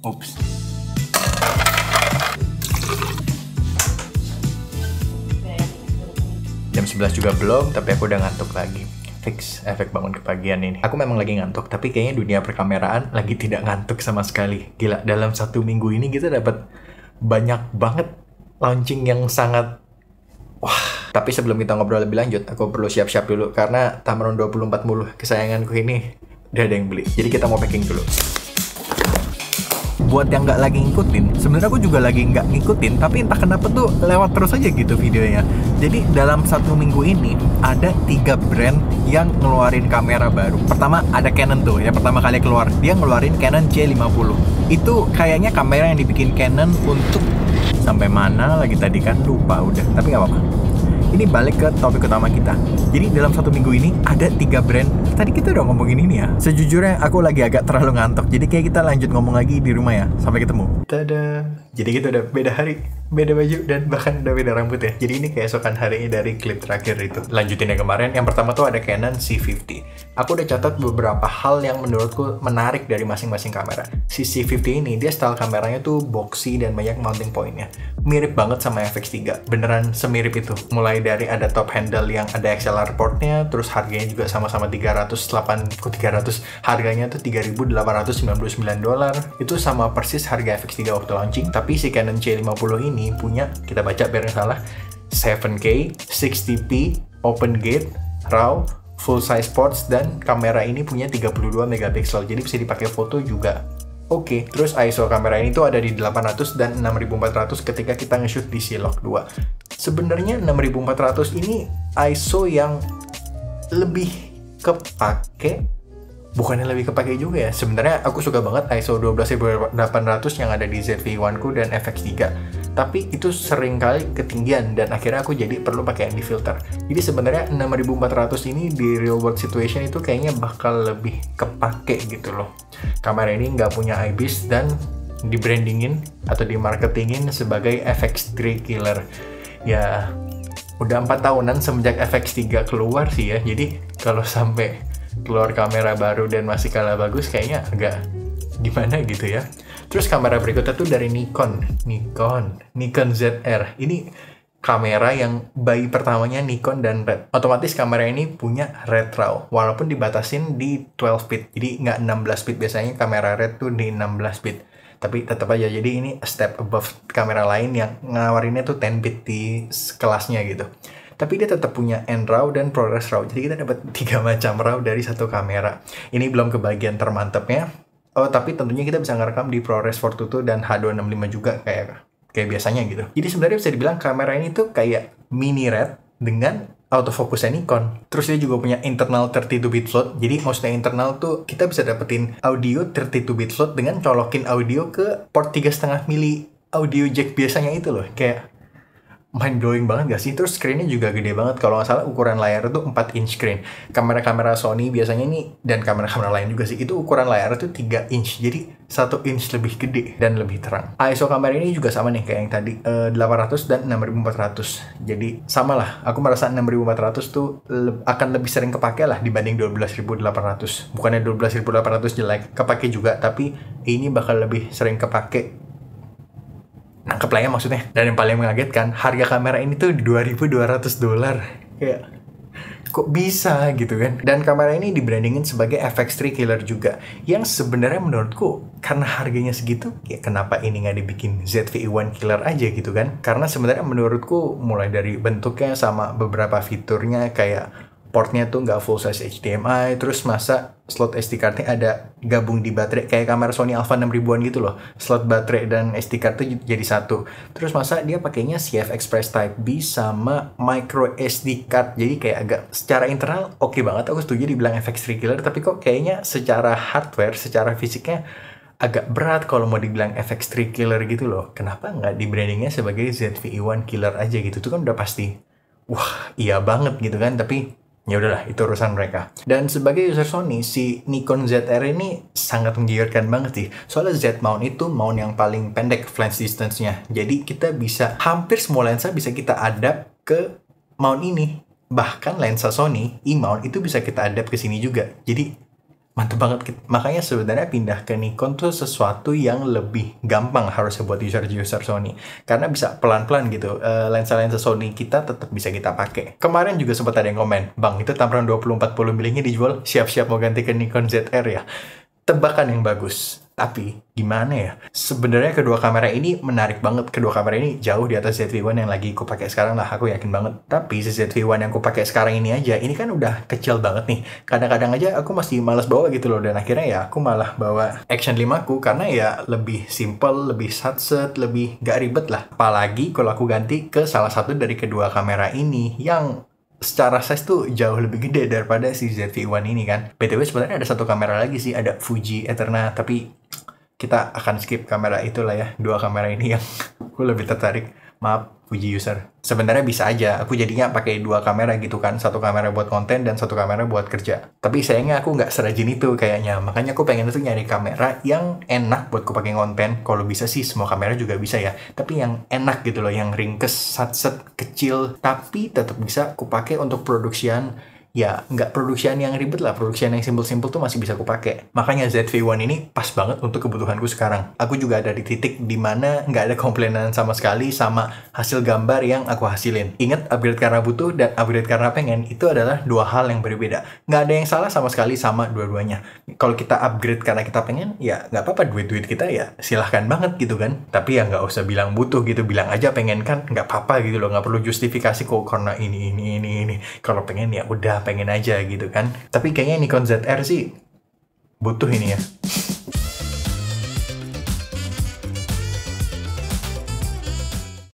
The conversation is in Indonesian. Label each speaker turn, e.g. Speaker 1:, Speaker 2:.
Speaker 1: Ups. Jam 11 juga belum, tapi aku udah ngantuk lagi. Fix efek bangun kepagian ini. Aku memang lagi ngantuk, tapi kayaknya dunia perkameraan lagi tidak ngantuk sama sekali. Gila, dalam 1 minggu ini kita dapat banyak banget launching yang sangat wah. Tapi sebelum kita ngobrol lebih lanjut, aku perlu siap-siap dulu karena Tamron 2040 kesayanganku ini udah ada yang beli. Jadi kita mau packing dulu. Buat yang nggak lagi ngikutin, sebenarnya aku juga lagi nggak ngikutin, tapi entah kenapa tuh lewat terus aja gitu videonya. Jadi dalam 1 minggu ini ada 3 brand yang ngeluarin kamera baru. Pertama ada Canon tuh, ya pertama kali keluar. Dia ngeluarin Canon C50. Itu kayaknya kamera yang dibikin Canon untuk sampai mana lagi tadi kan lupa udah, tapi nggak apa-apa. Ini balik ke topik utama kita. Jadi dalam 1 minggu ini ada 3 brand. Tadi kita udah ngomongin ini ya. Sejujurnya aku lagi agak terlalu ngantuk. Jadi kayak kita lanjut ngomong lagi di rumah ya. Sampai ketemu. Tada. Jadi kita udah beda hari, beda baju, dan bahkan udah beda rambut ya. Jadi ini keesokan harinya dari klip terakhir itu. Lanjutin yang kemarin. Yang pertama tuh ada Canon C50. Aku udah catat beberapa hal yang menurutku menarik dari masing-masing kamera. Si C50 ini dia style kameranya tuh boxy dan banyak mounting pointnya. Mirip banget sama FX3. Beneran semirip itu. Mulai dari ada top handle yang ada XLR portnya, terus harganya juga sama-sama 300, harganya tuh $3.899. Itu sama persis harga FX3 waktu launching, tapi si Canon C50 ini punya, kita baca biar nggak salah, 7K, 60p, open gate, RAW, full size ports, dan kamera ini punya 32 megapiksel, jadi bisa dipakai foto juga. Oke, terus ISO kamera ini tuh ada di 800 dan 6400 ketika kita nge-shoot di C-Log 2. Sebenarnya 6400 ini ISO yang lebih kepake, bukannya lebih kepake juga ya. Sebenarnya aku suka banget ISO 12800 yang ada di ZV-1 ku dan FX3. Tapi itu sering kali ketinggian dan akhirnya aku jadi perlu pakai ND filter. Jadi sebenarnya 6400 ini di real world situation itu kayaknya bakal lebih kepake gitu loh. Kamera ini nggak punya IBIS dan di-brandingin atau di-marketingin sebagai FX3 killer. Ya, udah 4 tahunan semenjak FX3 keluar sih ya. Jadi kalau sampai keluar kamera baru dan masih kalah bagus kayaknya agak gimana gitu ya. Terus kamera berikutnya tuh dari Nikon ZR. Ini kamera yang bayi pertamanya Nikon dan Red. Otomatis kamera ini punya Red RAW, walaupun dibatasin di 12 bit. Jadi nggak 16 bit, biasanya kamera Red tuh di 16 bit. Tapi tetap aja, jadi ini a step above kamera lain yang ngawarinnya tuh 10 bit di kelasnya gitu. Tapi dia tetap punya NRAW dan ProRes RAW. Jadi kita dapat 3 macam RAW dari satu kamera. Ini belum ke bagian termantapnya. Oh, tapi tentunya kita bisa ngerekam di ProRes 422 dan H265 juga kayak biasanya gitu. Jadi sebenarnya bisa dibilang kamera ini tuh kayak mini Red dengan autofocusnya Nikon. Terus dia juga punya internal 32-bit slot. Jadi maksudnya internal tuh kita bisa dapetin audio 32-bit slot dengan colokin audio ke port 3,5 mili audio jack biasanya itu loh. Kayak mind blowing banget gak sih? Terus screen-nya juga gede banget. Kalau nggak salah ukuran layar itu 4 inch screen. Kamera-kamera Sony biasanya nih, dan kamera-kamera lain juga sih, itu ukuran layar itu 3 inch. Jadi 1 inch lebih gede dan lebih terang. ISO kamera ini juga sama nih kayak yang tadi, 800 dan 6400. Jadi sama lah. Aku merasa 6400 tuh akan lebih sering kepake lah dibanding 12800. Bukannya 12800 jelek, kepake juga, tapi ini bakal lebih sering kepake. Nangkep lah ya maksudnya. Dan yang paling mengagetkan, harga kamera ini tuh $2.200. Kayak, kok bisa gitu kan? Dan kamera ini dibrandingin sebagai FX3 killer juga. Yang sebenarnya menurutku, karena harganya segitu, ya kenapa ini nggak dibikin ZV-1 killer aja gitu kan? Karena sebenarnya menurutku, mulai dari bentuknya sama beberapa fiturnya kayak portnya tuh nggak full size HDMI, terus masa slot SD card-nya ada gabung di baterai kayak kamera Sony Alpha 6000-an gitu loh, slot baterai dan SD card tuh jadi satu. Terus masa dia pakainya CF Express Type B sama micro SD card, jadi kayak agak secara internal oke banget, aku setuju dibilang FX3 killer, tapi kok kayaknya secara hardware, secara fisiknya agak berat kalau mau dibilang FX3 killer gitu loh. Kenapa nggak di brandingnya sebagai ZV-1 killer aja gitu? Itu kan udah pasti wah iya banget gitu kan, tapi ya udahlah, itu urusan mereka. Dan sebagai user Sony, si Nikon ZR ini sangat menggiurkan banget sih. Soalnya Z mount itu mount yang paling pendek flange distance-nya. Jadi kita bisa, hampir semua lensa bisa kita adapt ke mount ini. Bahkan lensa Sony, E-mount itu bisa kita adapt ke sini juga. Jadi Mantep banget. Makanya sebenarnya pindah ke Nikon tuh sesuatu yang lebih gampang harusnya buat user Sony. Karena bisa pelan-pelan gitu. Lensa-lensa Sony kita tetap bisa kita pakai. Kemarin juga sempat ada yang komen, "Bang, itu tampilan 20-40 mm dijual, siap-siap mau ganti ke Nikon ZR ya?" Tebakan yang bagus. Tapi gimana ya? Sebenarnya kedua kamera ini menarik banget. Kedua kamera ini jauh di atas ZV-1 yang lagi aku pakai sekarang lah, aku yakin banget. Tapi si ZV-1 yang aku pakai sekarang ini aja, ini kan udah kecil banget nih. Kadang-kadang aja aku masih malas bawa gitu loh, dan akhirnya ya aku malah bawa Action 5 ku karena ya lebih simple, lebih satset, lebih gak ribet lah. Apalagi kalau aku ganti ke salah satu dari kedua kamera ini yang secara size tuh jauh lebih gede daripada si ZV-1 ini kan. BTW sebenarnya ada satu kamera lagi sih, ada Fuji Eterna, tapi kita akan skip kamera itulah ya. Dua kamera ini yang aku lebih tertarik. Maaf Fuji user. Sebenarnya bisa aja aku jadinya pakai dua kamera gitu kan. Satu kamera buat konten dan satu kamera buat kerja. Tapi sayangnya aku nggak serajin itu kayaknya. Makanya aku pengen tuh nyari kamera yang enak buat aku pakai konten. Kalau bisa sih semua kamera juga bisa ya. Tapi yang enak gitu loh, yang ringkes, satset, kecil, tapi tetap bisa aku pakai untuk produksian. Ya, nggak produksian yang ribet lah, produksian yang simple-simple tuh masih bisa aku pakai. Makanya ZV-1 ini pas banget untuk kebutuhanku sekarang. Aku juga ada di titik dimana nggak ada komplainan sama sekali sama hasil gambar yang aku hasilin. Ingat, upgrade karena butuh dan upgrade karena pengen, itu adalah dua hal yang berbeda. Nggak ada yang salah sama sekali sama dua-duanya. Kalau kita upgrade karena kita pengen, ya nggak apa-apa, duit-duit kita ya silahkan banget gitu kan. Tapi ya nggak usah bilang butuh gitu, bilang aja pengen kan, nggak apa-apa gitu loh. Nggak perlu justifikasi kok karena ini. Kalau pengen ya udah, pengen aja gitu kan. Tapi kayaknya Nikon ZR sih butuh ini ya.